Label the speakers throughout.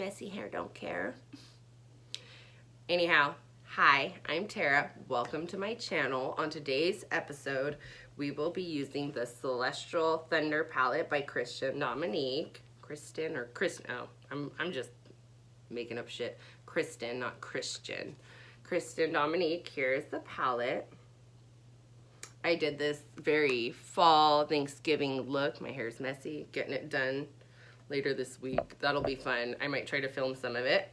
Speaker 1: messy hair don't care. Anyhow, hi, I'm Tara. Welcome to my channel. On today's episode, we will be using the Celestial Thunder palette by Kristen Dominique. Kristen or Chris? No, I'm just making up shit. Kristen, not Christian. Kristen Dominique. Here's the palette. I did this very fall Thanksgiving look. My hair's messy. Getting it done later this week. That'll be fun. I might try to film some of it.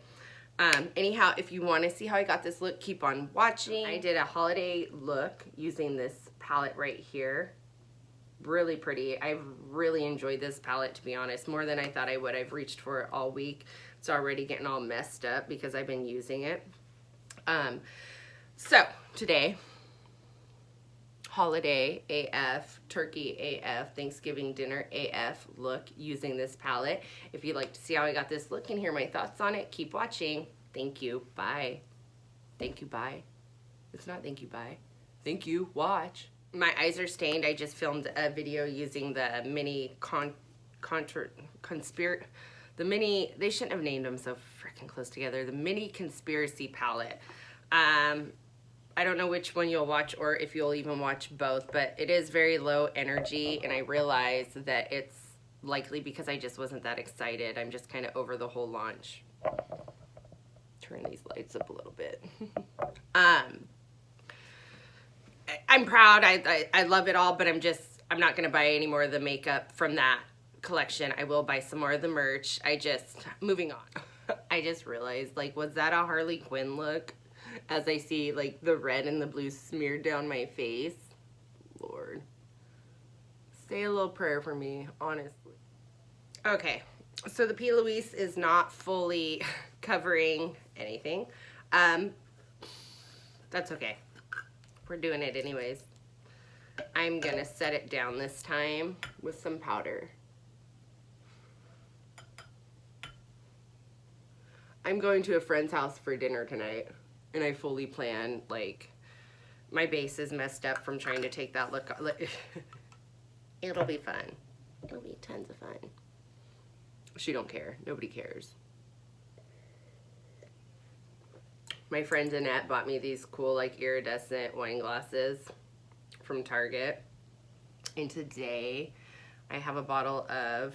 Speaker 1: Anyhow, if you want to see how I got this look, keep on watching. I did a holiday look using this palette right here. Really pretty. I've really enjoyed this palette, to be honest, more than I thought I would. I've reached for it all week. It's already getting all messed up because I've been using it. So today, holiday AF, turkey AF, Thanksgiving dinner AF look using this palette. If you'd like to see how I got this look and hear my thoughts on it, keep watching. Thank you. Bye. Thank you. Bye. It's not thank you. Bye. Thank you. Watch. My eyes are stained. I just filmed a video using the mini they shouldn't have named them so freaking close together. The mini conspiracy palette. I don't know which one you'll watch or if you'll even watch both, but it is very low energy, and I realize that it's likely because I just wasn't that excited. I'm just kind of over the whole launch. Turn these lights up a little bit. I'm proud. I love it all, but I'm not going to buy any more of the makeup from that collection. I will buy some more of the merch. Moving on. I just realized, like, was that a Harley Quinn look? As I see, like, the red and the blue smeared down my face. Lord. Say a little prayer for me, honestly. Okay, so the P. Louise is not fully covering anything. That's okay. We're doing it anyways. I'm gonna set it down this time with some powder. I'm going to a friend's house for dinner tonight. And I fully plan, like, my base is messed up from trying to take that look. It'll be fun. It'll be tons of fun. She don't care. Nobody cares. My friend Annette bought me these cool, like, iridescent wine glasses from Target. And today I have a bottle of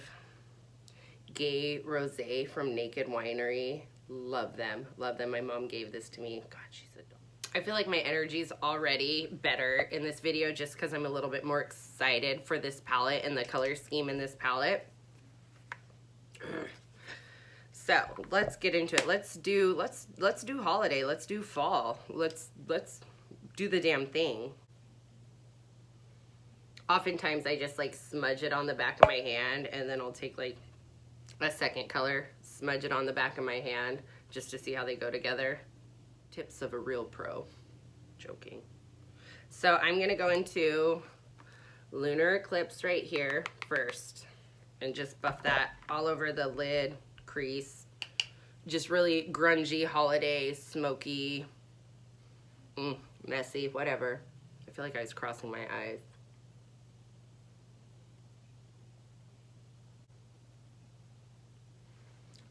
Speaker 1: Gay Rosé from Naked Winery. Love them. Love them. My mom gave this to me. God, she's a doll. I feel like my energy's already better in this video just because I'm a little bit more excited for this palette and the color scheme in this palette. So let's get into it. Let's do holiday. Let's do fall. Let's do the damn thing. Oftentimes I just like smudge it on the back of my hand, and then I'll take like a second color, smudge it on the back of my hand just to see how they go together. Tips of a real pro. Joking. So I'm gonna go into Lunar Eclipse right here first and just buff that all over the lid, crease. Just really grungy, holiday, smoky, messy, whatever. I feel like I was crossing my eyes.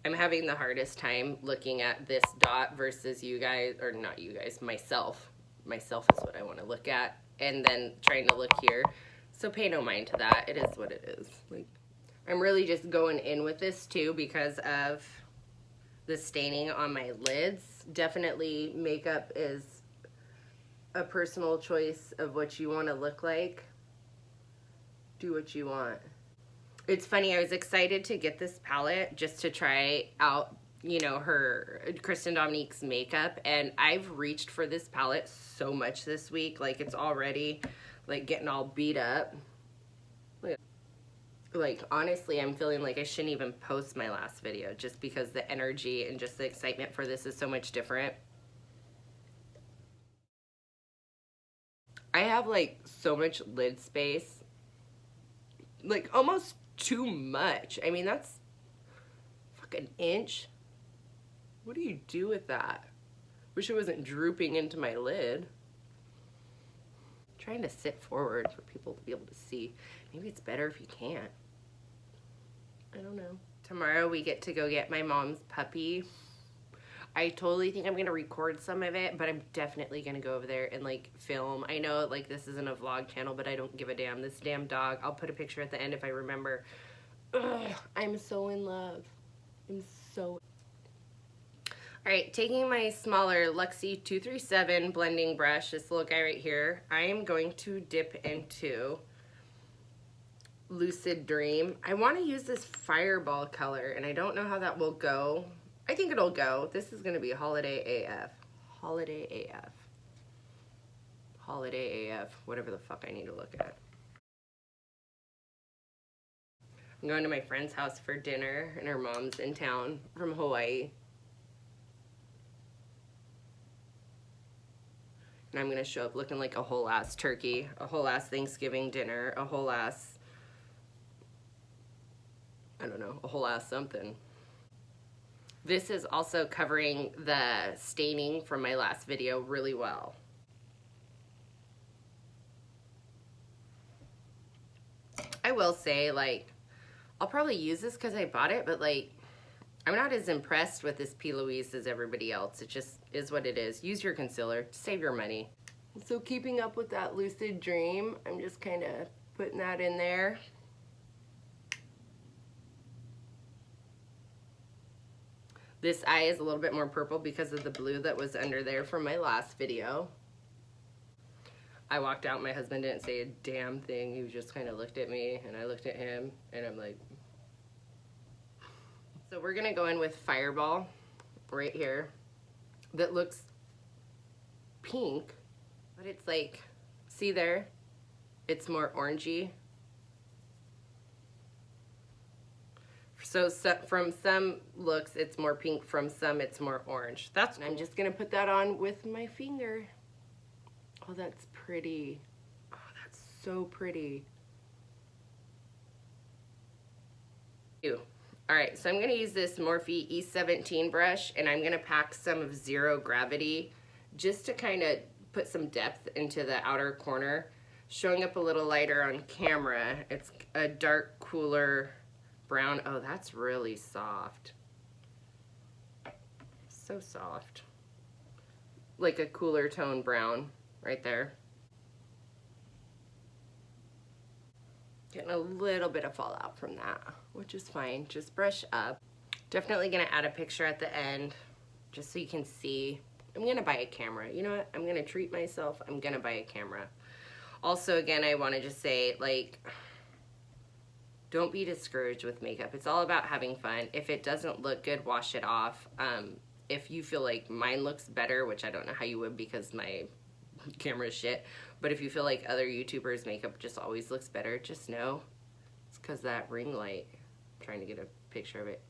Speaker 1: I'm having the hardest time looking at this dot versus you guys, or not you guys, myself. Myself is what I want to look at, and then trying to look here. So pay no mind to that. It is what it is. Like, I'm really just going in with this too because of the staining on my lids. Definitely makeup is a personal choice of what you want to look like. Do what you want. It's funny, I was excited to get this palette just to try out, you know, her Kristen Dominique's makeup, and I've reached for this palette so much this week. Like, it's already like getting all beat up. Like, honestly, I'm feeling like I shouldn't even post my last video just because the energy and just the excitement for this is so much different. I have like so much lid space, like almost too much. I mean, that's fucking inch. What do you do with that? Wish it wasn't drooping into my lid. I'm trying to sit forward for people to be able to see. Maybe it's better if you can't. I don't know. Tomorrow we get to go get my mom's puppy. I totally think I'm going to record some of it, but I'm definitely going to go over there and like film. I know like this isn't a vlog channel, but I don't give a damn. This damn dog, I'll put a picture at the end if I remember. Ugh, I'm so in love. I'm so... Alright, taking my smaller Luxie 237 blending brush, this little guy right here, I am going to dip into Lucid Dream. I want to use this Fireball color, and I don't know how that will go. I think it'll go. This is going to be Holiday AF. Holiday AF. Holiday AF. Whatever the fuck I need to look at. I'm going to my friend's house for dinner, and her mom's in town from Hawaii. And I'm going to show up looking like a whole ass turkey, a whole ass Thanksgiving dinner, a whole ass, I don't know, a whole ass something. This is also covering the staining from my last video really well. I will say, like, I'll probably use this because I bought it, but like, I'm not as impressed with this P. Louise as everybody else. It just is what it is. Use your concealer, save your money. So keeping up with that Lucid Dream, I'm just kind of putting that in there. This eye is a little bit more purple because of the blue that was under there from my last video. I walked out, my husband didn't say a damn thing. He just kind of looked at me and I looked at him and I'm like... So we're gonna go in with Fireball right here that looks pink, but it's like, see there? It's more orangey. So from some looks, it's more pink. From some, it's more orange. That's cool. I'm just going to put that on with my finger. Oh, that's pretty. Oh, that's so pretty. Ew. All right, so I'm going to use this Morphe E17 brush, and I'm going to pack some of Zero Gravity just to kind of put some depth into the outer corner. Showing up a little lighter on camera. It's a dark, cooler brown. Oh, that's really soft. So soft. Like a cooler tone brown right there. Getting a little bit of fallout from that, which is fine. Just brush up. Definitely gonna add a picture at the end just so you can see. I'm gonna buy a camera. You know what? I'm gonna treat myself. I'm gonna buy a camera. Also, again, I want to just say, like, don't be discouraged with makeup. It's all about having fun. If it doesn't look good, wash it off. If you feel like mine looks better, which I don't know how you would because my camera is shit, but if you feel like other YouTubers' makeup just always looks better, just know it's because that ring light. I'm trying to get a picture of it.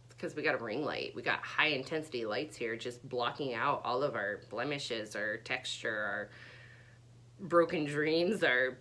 Speaker 1: It's because we got a ring light. We got high intensity lights here just blocking out all of our blemishes, our texture, our broken dreams, our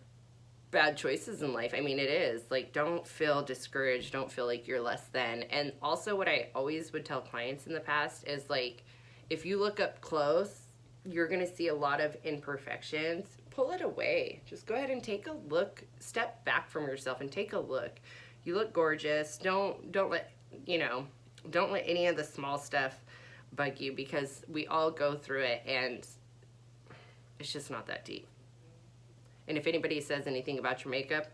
Speaker 1: bad choices in life. I mean, it is like, don't feel discouraged, don't feel like you're less than. And also what I always would tell clients in the past is, like, if you look up close, you're gonna see a lot of imperfections. Pull it away. Just go ahead and take a look, step back from yourself and take a look. You look gorgeous. Don't let, you know, don't let any of the small stuff bug you, because we all go through it and it's just not that deep. And if anybody says anything about your makeup,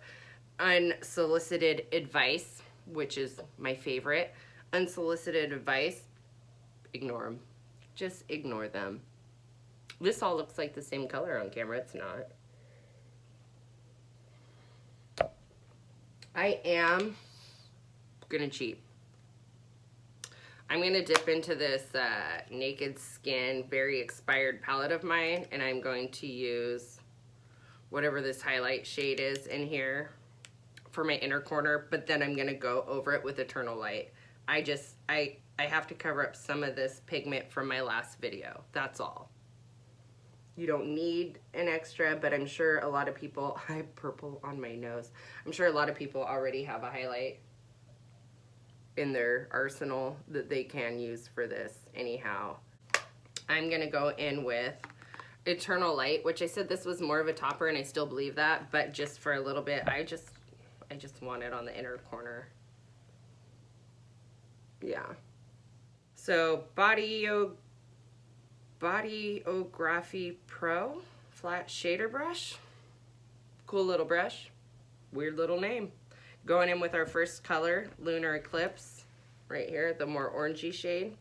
Speaker 1: unsolicited advice, which is my favorite, unsolicited advice, ignore them. Just ignore them. This all looks like the same color on camera. It's not. I am gonna cheat. I'm gonna dip into this Naked Skin Very Expired palette of mine, and I'm going to use whatever this highlight shade is in here for my inner corner, but then I'm gonna go over it with Eternal Light. I have to cover up some of this pigment from my last video. That's all. You don't need an extra, but I'm sure a lot of people, I have purple on my nose. I'm sure a lot of people already have a highlight in their arsenal that they can use for this anyhow. I'm gonna go in with Eternal Light, which I said this was more of a topper, and I still believe that, but just for a little bit, I just want it on the inner corner. Yeah. So Bodyography Pro flat shader brush. Cool little brush. Weird little name. Going in with our first color, Lunar Eclipse, right here, the more orangey shade.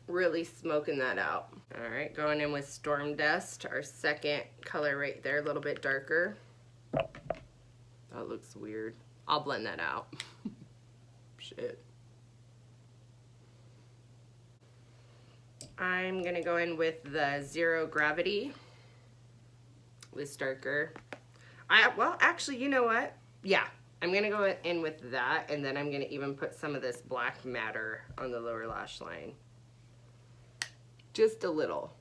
Speaker 1: Really smoking that out. All right, going in with Storm Dust, our second color right there, a little bit darker. That looks weird. I'll blend that out. Shit. I'm gonna go in with the Zero Gravity, this darker. Well, actually, you know what? Yeah, I'm gonna go in with that, and then I'm gonna even put some of this black matter on the lower lash line. Just a little.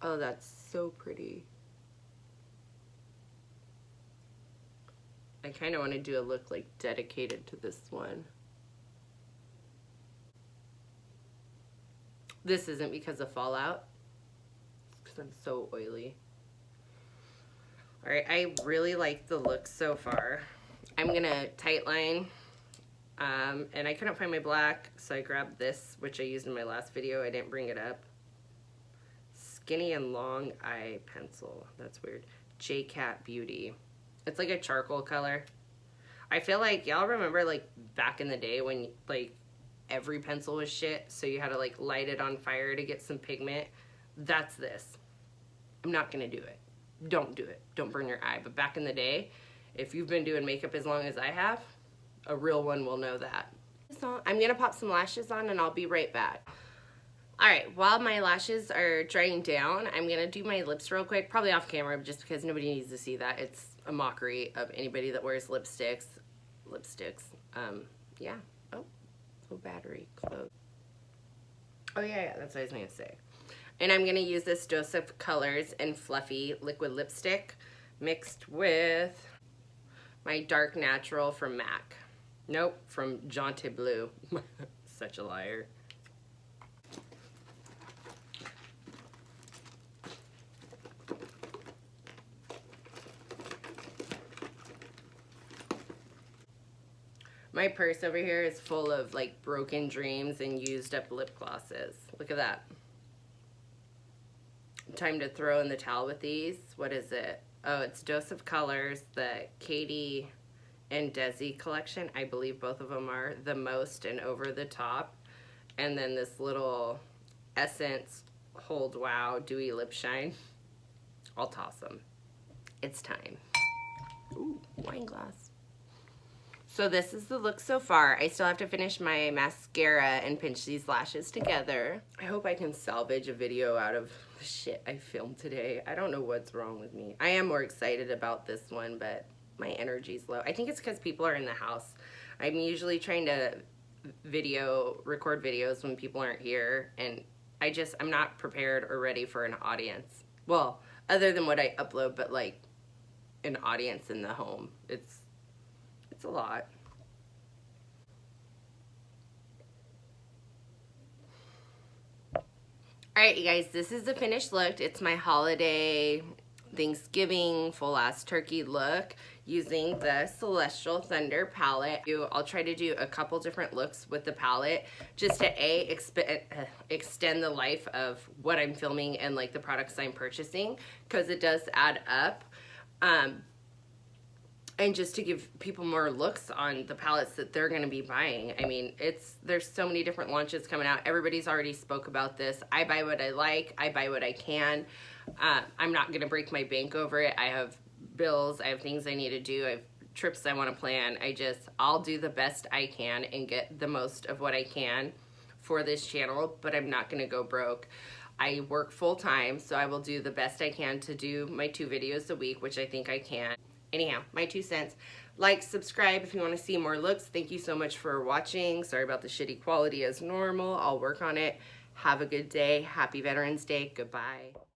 Speaker 1: Oh, that's so pretty. I kind of want to do a look like dedicated to this one. This isn't because of fallout, because I'm so oily. All right, I really like the look so far. I'm gonna tightline, and I couldn't find my black, so I grabbed this, which I used in my last video. I didn't bring it up. Skinny and Long Eye Pencil. That's weird. J-Cat Beauty. It's like a charcoal color. I feel like y'all remember like back in the day when like every pencil was shit, so you had to like light it on fire to get some pigment. That's this. I'm not gonna do it. Don't do it. Don't burn your eye. But back in the day, if you've been doing makeup as long as I have, a real one will know that. So I'm gonna pop some lashes on and I'll be right back. All right, while my lashes are drying down, I'm gonna do my lips real quick, probably off camera just because nobody needs to see that. It's a mockery of anybody that wears lipsticks. Yeah. Oh, low battery, close. Oh yeah, that's what I was gonna say. And I'm gonna use this Dose of Colors and Fluffy liquid lipstick mixed with my Dark Natural from MAC. Nope, from Jaunty Blue. Such a liar. My purse over here is full of like broken dreams and used up lip glosses. Look at that. Time to throw in the towel with these. What is it? Oh, it's Dose of Colors, the Katie and Desi collection. I believe both of them are The Most and Over the Top. And then this little Essence Hold Wow Dewy Lip Shine. I'll toss them. It's time. Ooh, wine glass. So this is the look so far. I still have to finish my mascara and pinch these lashes together. I hope I can salvage a video out of the shit I filmed today. I don't know what's wrong with me. I am more excited about this one, but my energy's low. I think it's because people are in the house. I'm usually trying to record videos when people aren't here, and I'm not prepared or ready for an audience. Well, other than what I upload, but like an audience in the home. It's a lot. Alright, you guys, this is the finished look. It's my holiday Thanksgiving full-ass turkey look using the Celestial Thunder palette. I'll try to do a couple different looks with the palette just to extend the life of what I'm filming and like the products I'm purchasing, because it does add up. And just to give people more looks on the palettes that they're going to be buying. I mean, there's so many different launches coming out. Everybody's already spoke about this. I buy what I like. I buy what I can. I'm not going to break my bank over it. I have bills. I have things I need to do. I have trips I want to plan. I'll do the best I can and get the most of what I can for this channel, but I'm not going to go broke. I work full time, so I will do the best I can to do my 2 videos a week, which I think I can. Anyhow, my 2 cents. Like, subscribe if you want to see more looks. Thank you so much for watching. Sorry about the shitty quality as normal. I'll work on it. Have a good day. Happy Veterans Day. Goodbye.